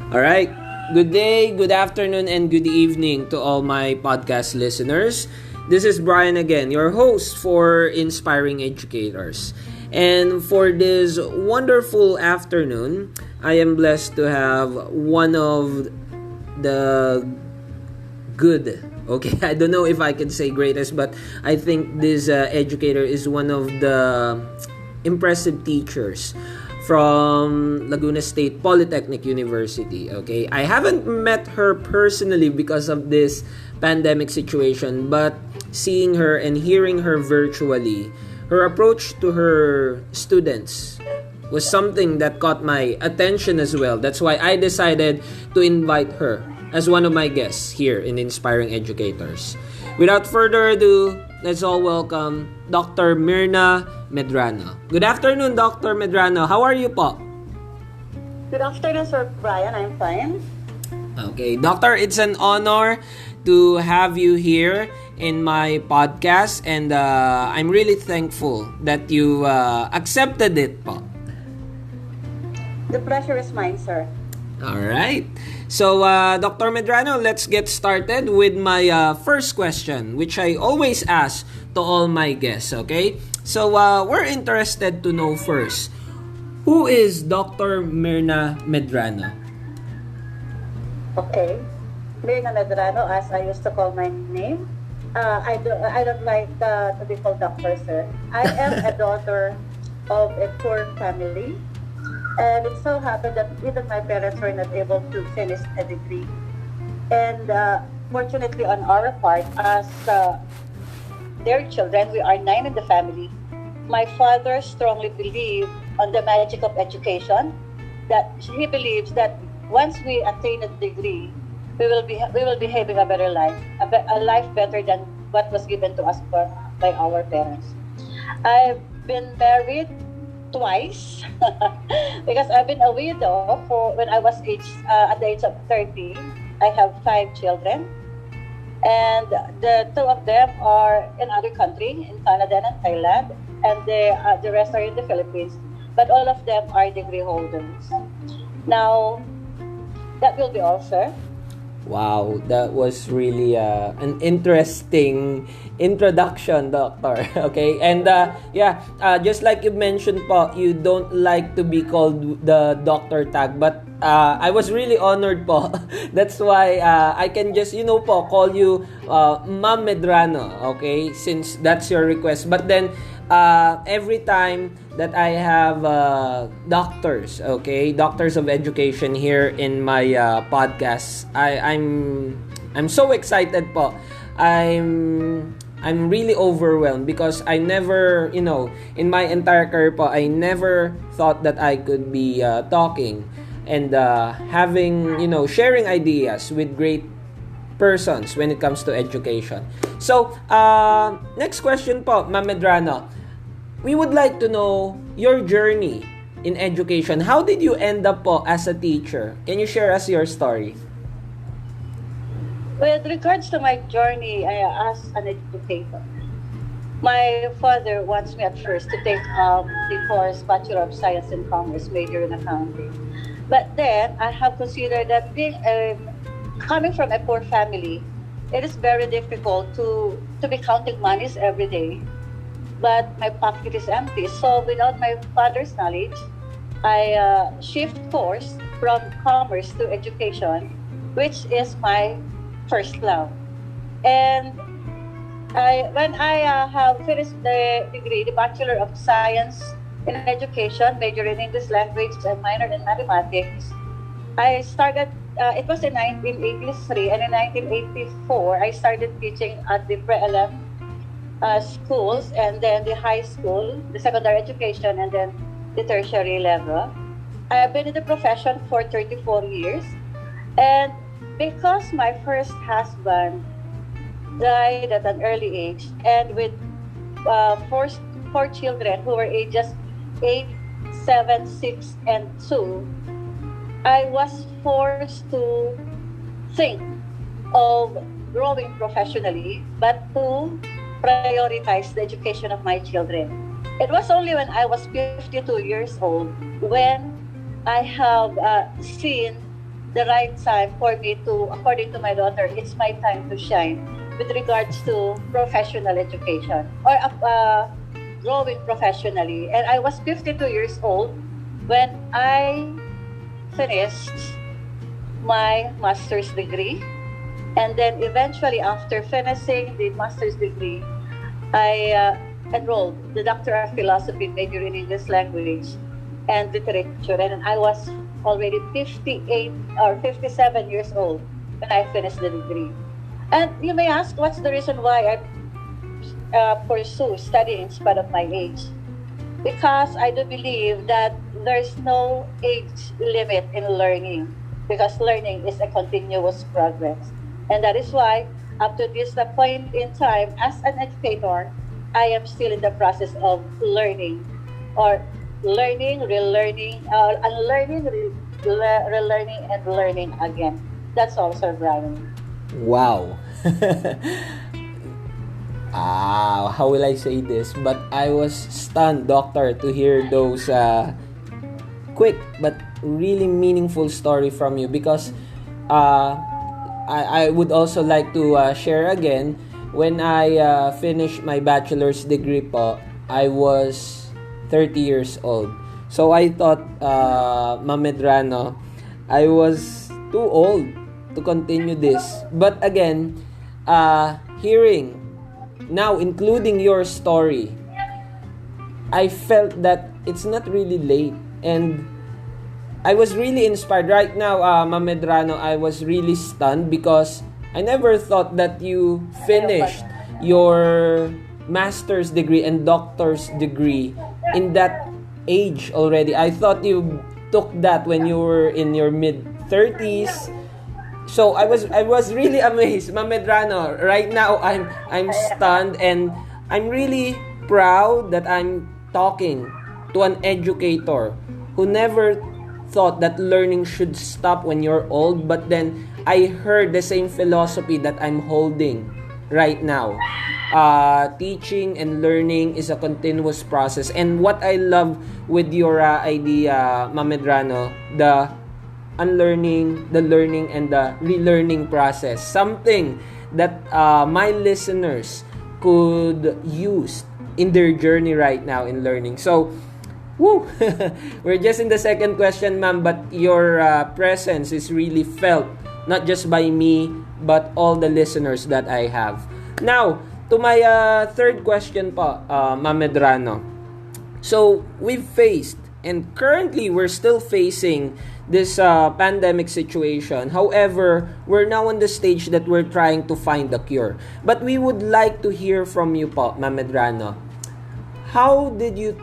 All right. Good day, good afternoon, and good evening to all my podcast listeners. This is Brian again, your host for Inspiring Educators. And for this wonderful afternoon, I am blessed to have one of the good, okay, I don't know if I can say greatest, but I think this educator is one of the impressive teachers from Laguna State Polytechnic University. Okay, I haven't met her personally because of this pandemic situation, but seeing her and hearing her virtually, her approach to her students was something that caught my attention as well. That's why I decided to invite her as one of my guests here in Inspiring Educators. Without further ado, let's all welcome Dr. Myrna Medrano. Good afternoon, Dr. Medrano. How are you po? Good afternoon, Sir Brian. I'm fine. Okay, Doctor, it's an honor to have you here in my podcast, and I'm really thankful that you accepted it po. The pleasure is mine, sir. All right. So, Dr. Medrano, let's get started with my first question, which I always ask to all my guests, okay? So, we're interested to know first, who is Dr. Myrna Medrano? Okay. Myrna Medrano, as I used to call my name. I don't like to be called doctor, sir. I am a daughter of a poor family. And it so happened that even my parents were not able to finish a degree. And fortunately on our part, as their children, we are 9 in the family. My father strongly believed on the magic of education, that he believes that once we attain a degree, we will be having a better life, a life better than what was given to us by our parents. I've been married twice because I've been a widow for when I was at the age of 30. I have 5 children, and the 2 of them are in other country, in Canada and Thailand, and the rest are in the Philippines. But all of them are degree holders. Now, that will be all, sir. Wow, that was really an interesting introduction, Doctor. Okay, and just like you mentioned po, you don't like to be called the doctor tag, but I was really honored po. That's why I can just, po, call you Ma'am Medrano, okay, since that's your request. But then, every time that I have doctors of education here in my podcast, I'm so excited po. I'm really overwhelmed because I never, in my entire career po, I never thought that I could be talking and having, sharing ideas with great persons when it comes to education. So, next question po, Ma'am Medrano. We would like to know your journey in education. How did you end up po as a teacher? Can you share us your story? With regards to my journey as an educator, my father wants me at first to take the course Bachelor of Science in Commerce, major in accounting. But then I have considered that coming from a poor family, it is very difficult to be counting monies every day. But my pocket is empty. So without my father's knowledge, I shift course from commerce to education, which is my first love. And when I have finished the degree, the Bachelor of Science in Education, major in English language and minor in mathematics, I started, it was in 1983, and in 1984, I started teaching at the pre-LM schools, and then the high school, the secondary education, and then the tertiary level. I have been in the profession for 34 years, and because my first husband died at an early age, and with four children who were ages 8, 7, 6, and 2, I was forced to think of growing professionally, but to prioritize the education of my children. It was only when I was 52 years old when I have seen the right time for me to, according to my daughter, it's my time to shine with regards to professional education or growing professionally. And I was 52 years old when I finished my master's degree. And then eventually, after finishing the master's degree, I enrolled the Doctor of Philosophy, major in English language and literature. And I was already 58 or 57 years old when I finished the degree. And you may ask, what's the reason why I pursue studying in spite of my age? Because I do believe that there's no age limit in learning, because learning is a continuous progress. And that is why, up to this point in time, as an educator, I am still in the process of learning, or learning, relearning, unlearning, relearning, and learning again. That's all, Sir Brian. Wow. How will I say this? But I was stunned, Doctor, to hear those quick but really meaningful story from you, because I would also like to share again, when I finished my bachelor's degree po, I was 30 years old. So I thought, Ma'am Medrano, I was too old to continue this. But again, hearing, now including your story, I felt that it's not really late. And I was really inspired. Right now, Ma'am Medrano, I was really stunned because I never thought that you finished your master's degree and doctor's degree in that age already. I thought you took that when you were in your mid-30s. So I was really amazed, Ma'am Medrano. Right now, I'm stunned, and I'm really proud that I'm talking to an educator who never thought that learning should stop when you're old, but then I heard the same philosophy that I'm holding right now. Teaching and learning is a continuous process. And what I love with your idea, Ma'am Medrano, the unlearning, the learning, and the relearning process. Something that my listeners could use in their journey right now in learning. So, woo! We're just in the second question, ma'am, but your presence is really felt, not just by me, but all the listeners that I have. Now, to my third question po, Ma'am Medrano. So, we've faced, and currently we're still facing this pandemic situation. However, we're now on the stage that we're trying to find a cure. But we would like to hear from you po, Ma'am Medrano. How did you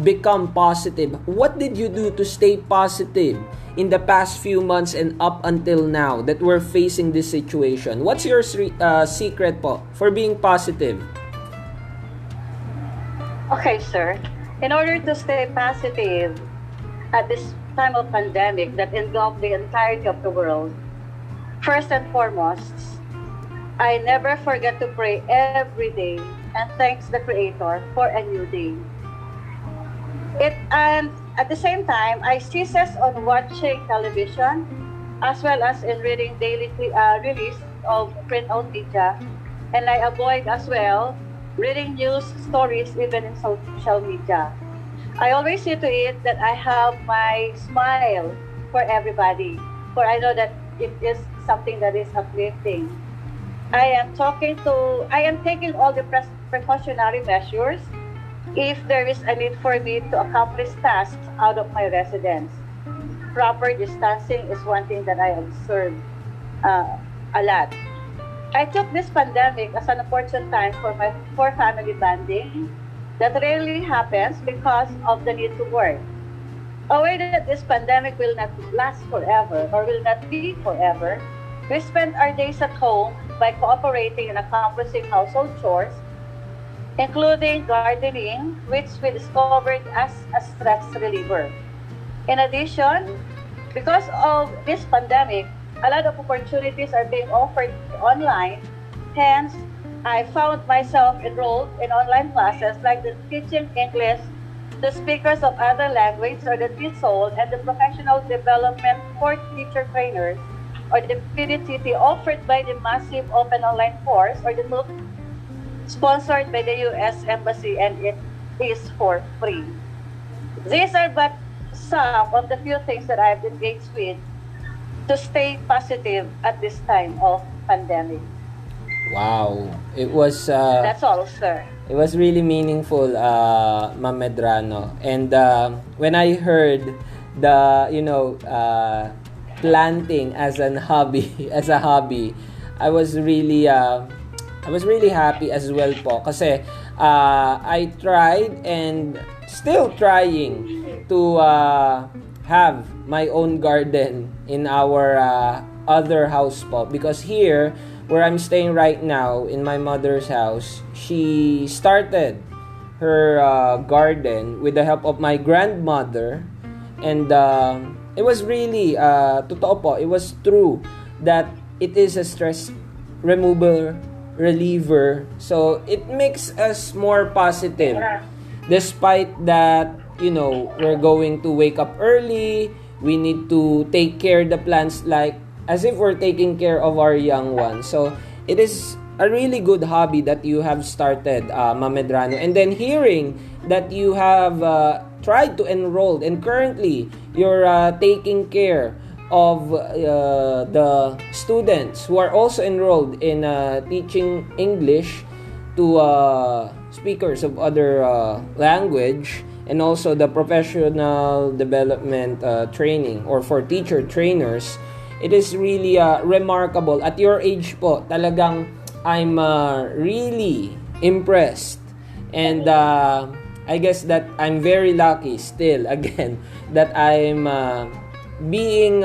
become positive? What did you do to stay positive in the past few months and up until now that we're facing this situation? What's your secret po for being positive? Okay, sir. In order to stay positive at this time of pandemic that engulfed the entirety of the world, first and foremost, I never forget to pray every day and thanks the Creator for a new day. And at the same time, I ceases on watching television as well as in reading daily release of print-out media, and I avoid as well reading news stories even in social media. I always see to it that I have my smile for everybody, for I know that it is something that is uplifting. I am taking all the precautionary measures if there is a need for me to accomplish tasks out of my residence. Proper distancing is one thing that I observe a lot. I took this pandemic as an opportune time for family bonding that rarely happens because of the need to work. Aware that this pandemic will not last forever or will not be forever, we spend our days at home by cooperating and accomplishing household chores, including gardening, which we discovered as a stress reliever. In addition, because of this pandemic, a lot of opportunities are being offered online. Hence, I found myself enrolled in online classes like the teaching English the speakers of other languages or the TESOL, and the professional development for teacher trainers or the PDTT offered by the massive open online course or the MOOC sponsored by the U.S. Embassy, and it is for free. These are but some of the few things that I've engaged with to stay positive at this time of pandemic. Wow. It was That's all, sir. it was really meaningful, Ma'am Medrano. And when I heard the, planting as an hobby, as a hobby, I was really happy as well po kasi I tried and still trying to have my own garden in our other house po, because here where I'm staying right now in my mother's house, she started her garden with the help of my grandmother, and it was really totoo po, it was true that it is a stress reliever, so it makes us more positive despite that, we're going to wake up early, we need to take care of the plants like as if we're taking care of our young ones. So it is a really good hobby that you have started, Ma'am Medrano. And then hearing that you have tried to enroll and currently you're taking care of the students who are also enrolled in teaching English to speakers of other language, and also the professional development training or for teacher trainers. It is really remarkable. At your age po, talagang I'm really impressed. And I guess that I'm very lucky still, again, that I'm being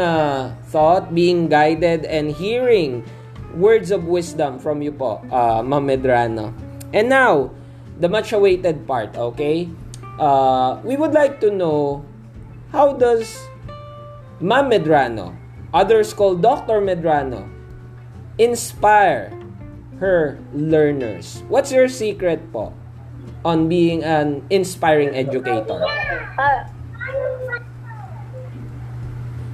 taught, being guided, and hearing words of wisdom from you po, Ma'am Medrano. And now, the much-awaited part, okay? We would like to know, how does Ma'am Medrano, others call Dr. Medrano, inspire her learners? What's your secret po on being an inspiring educator?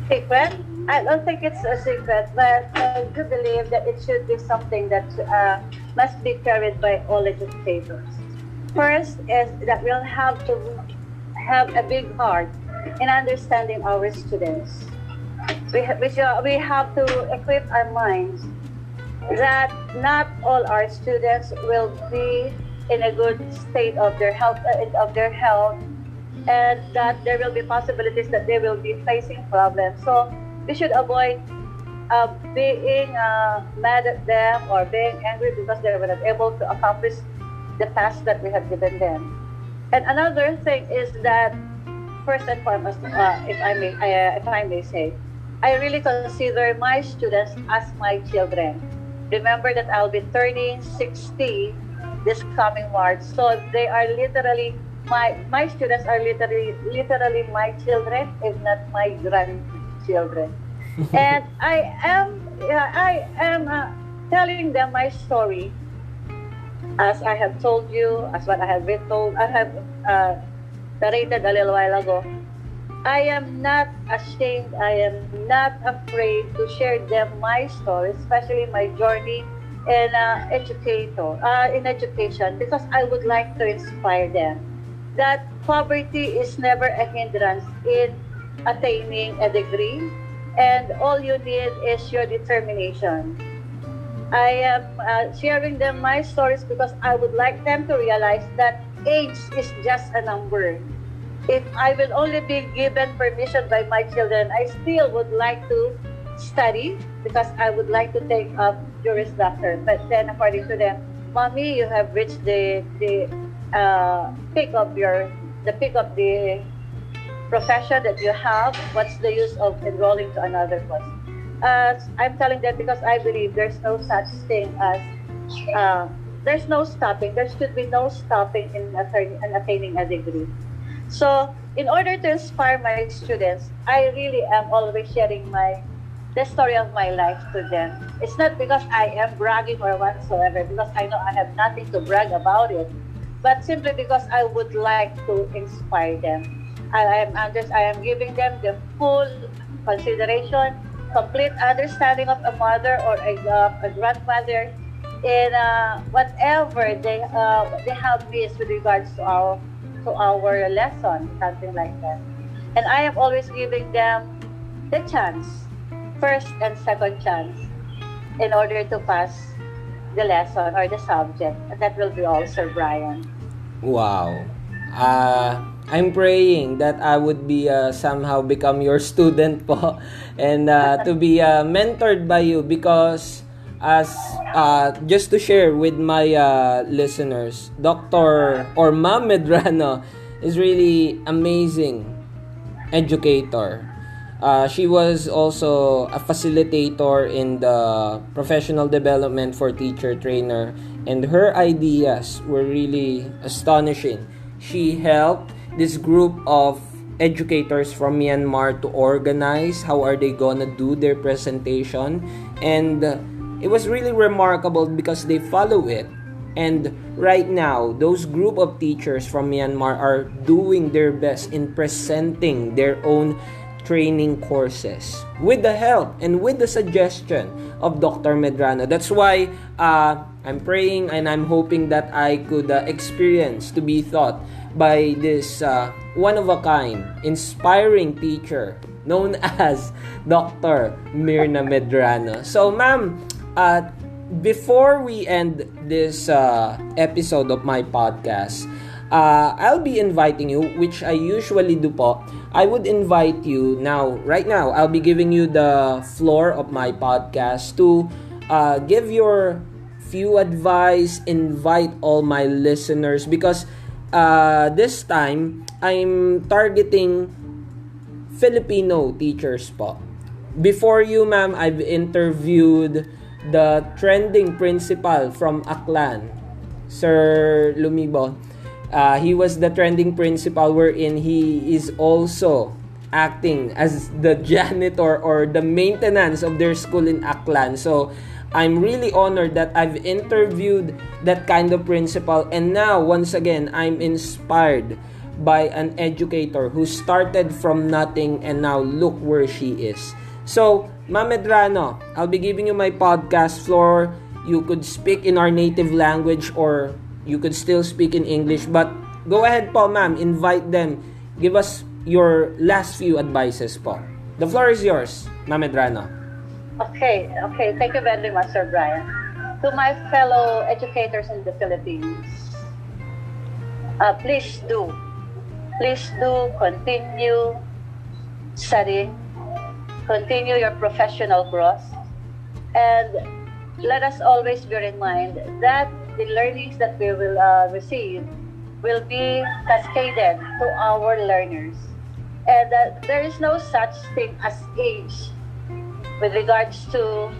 Secret? I don't think it's a secret, but I do believe that it should be something that must be carried by all educators. First is that we'll have to have a big heart in understanding our students. We have to equip our minds that not all our students will be in a good state of their health, and that there will be possibilities that they will be facing problems. So we should avoid being mad at them or being angry because they were not able to accomplish the task that we have given them. And another thing is that, first and foremost, if I may say, I really consider my students as my children. Remember that I'll be turning 60 this coming March, so they are literally my students are literally my children, if not my grandchildren. And I am telling them my story, as I have told you, as what I have been told. I have narrated a little while ago. I am not ashamed, I am not afraid to share them my story, especially my journey in education, because I would like to inspire them that poverty is never a hindrance in attaining a degree, and all you need is your determination. I am sharing them my stories because I would like them to realize that age is just a number. If I will only be given permission by my children, I still would like to study because I would like to take up Juris Doctor. But then according to them, Mommy, you have reached the peak of the profession that you have. What's the use of enrolling to another course? I'm telling them because I believe there's no such thing as there's no stopping. There should be no stopping in attaining a degree. So, in order to inspire my students, I really am always sharing the story of my life to them. It's not because I am bragging or whatsoever, because I know I have nothing to brag about it. but simply because I would like to inspire them. I am giving them the full consideration, complete understanding of a mother or a grandmother in whatever they have missed with regards to our lesson, something like that. And I am always giving them the chance, first and second chance, in order to pass the lesson or the subject. And that will be all, Sir Brian. Wow. I'm praying that I would be somehow become your student po and to be mentored by you, because as just to share with my listeners, Dr. or Ma'am Medrano is really amazing educator. She was also a facilitator in the professional development for teacher trainer, and her ideas were really astonishing. She helped this group of educators from Myanmar to organize how are they gonna do their presentation, and it was really remarkable because they follow it. And right now, those group of teachers from Myanmar are doing their best in presenting their own training courses with the help and with the suggestion of Dr. Medrano. That's why I'm praying and I'm hoping that I could experience to be taught by this one-of-a-kind, inspiring teacher known as Dr. Myrna Medrano. So, ma'am, before we end this episode of my podcast, I'll be inviting you, which I usually do po. I would invite you now, right now, I'll be giving you the floor of my podcast to give your few advice, invite all my listeners, because this time, I'm targeting Filipino teachers po. Before you, ma'am, I've interviewed the trending principal from Aklan, Sir Lumibo. He was the trending principal wherein he is also acting as the janitor or the maintenance of their school in Aklan. So, I'm really honored that I've interviewed that kind of principal, and now, once again, I'm inspired by an educator who started from nothing and now look where she is. So, Ma'am Medrano, I'll be giving you my podcast floor. You could speak in our native language or you could still speak in English, but go ahead po, ma'am, invite them. Give us your last few advices po. The floor is yours, Ma'am Medrano. Okay. Thank you very much, Sir Brian. To my fellow educators in the Philippines, please do continue studying, continue your professional growth, and let us always bear in mind that the learnings that we will receive will be cascaded to our learners, and there is no such thing as age with regards to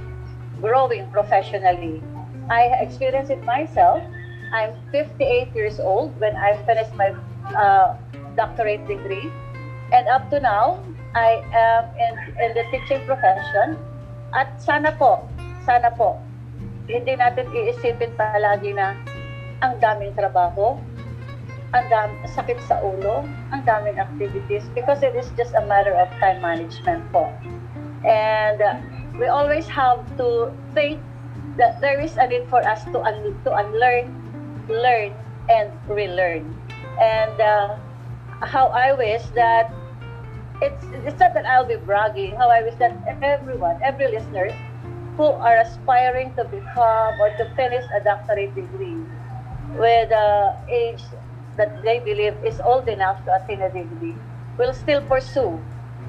growing professionally. I experienced it myself. I'm 58 years old when I finished my doctorate degree, and up to now, I am in the teaching profession. At sana po, hindi natin iisipin palagi na ang daming trabaho, ang daming sakit sa ulo, ang daming activities, because it is just a matter of time management po. And we always have to think that there is a need for us to unlearn, learn, and relearn. And how I wish that it's not that I'll be bragging, how I wish that every listener who are aspiring to become or to finish a doctorate degree with age that they believe is old enough to attain a degree will still pursue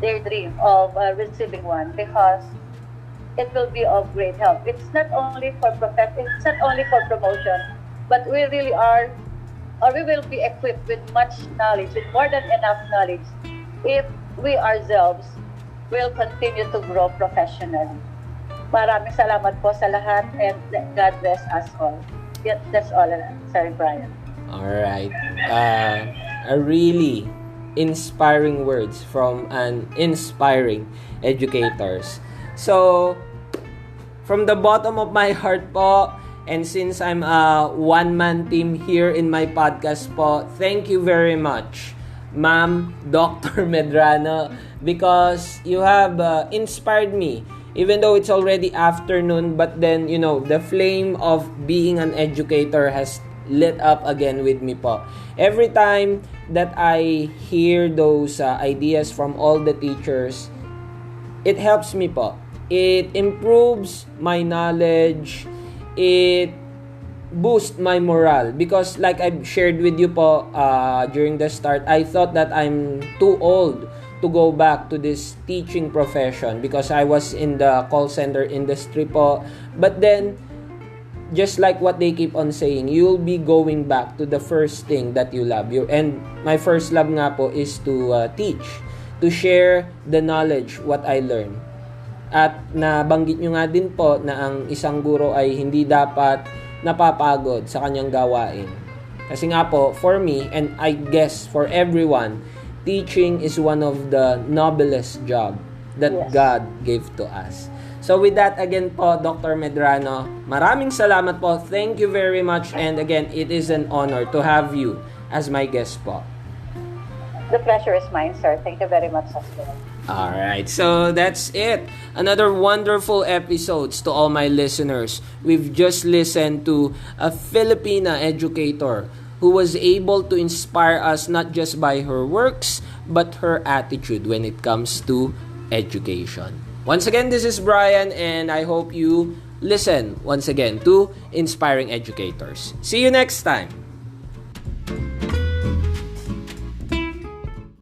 their dream of receiving one, because it will be of great help. It's not only for promotion, but we really are, or we will be equipped with much knowledge, with more than enough knowledge, if we ourselves will continue to grow professionally. Maraming salamat po sa lahat, and God bless us all. That's all, Sir Brian. All right. A really inspiring words from an inspiring educators. So, from the bottom of my heart po, And since I'm a one-man team here in my podcast po, thank you very much, Ma'am Dr. Medrano, because you have inspired me. Even though it's already afternoon, but then, the flame of being an educator has lit up again with me po. Every time that I hear those ideas from all the teachers, it helps me po. It improves my knowledge. It boosts my morale. Because like I've shared with you po during the start, I thought that I'm too old to go back to this teaching profession because I was in the call center industry po. But then, just like what they keep on saying, you'll be going back to the first thing that you love. And my first love nga po is to teach, to share the knowledge, what I learned. At nabanggit nyo nga din po na ang isang guro ay hindi dapat napapagod sa kanyang gawain. Kasi nga po, for me, and I guess for everyone, teaching is one of the noblest job that God gave to us. So with that, again po, Dr. Medrano, maraming salamat po. Thank you very much. And again, it is an honor to have you as my guest po. The pleasure is mine, sir. Thank you very much as well. Alright, so that's it. Another wonderful episodes to all my listeners. We've just listened to a Filipina educator who was able to inspire us not just by her works, but her attitude when it comes to education. Once again, this is Brian, and I hope you listen once again to Inspiring Educators. See you next time.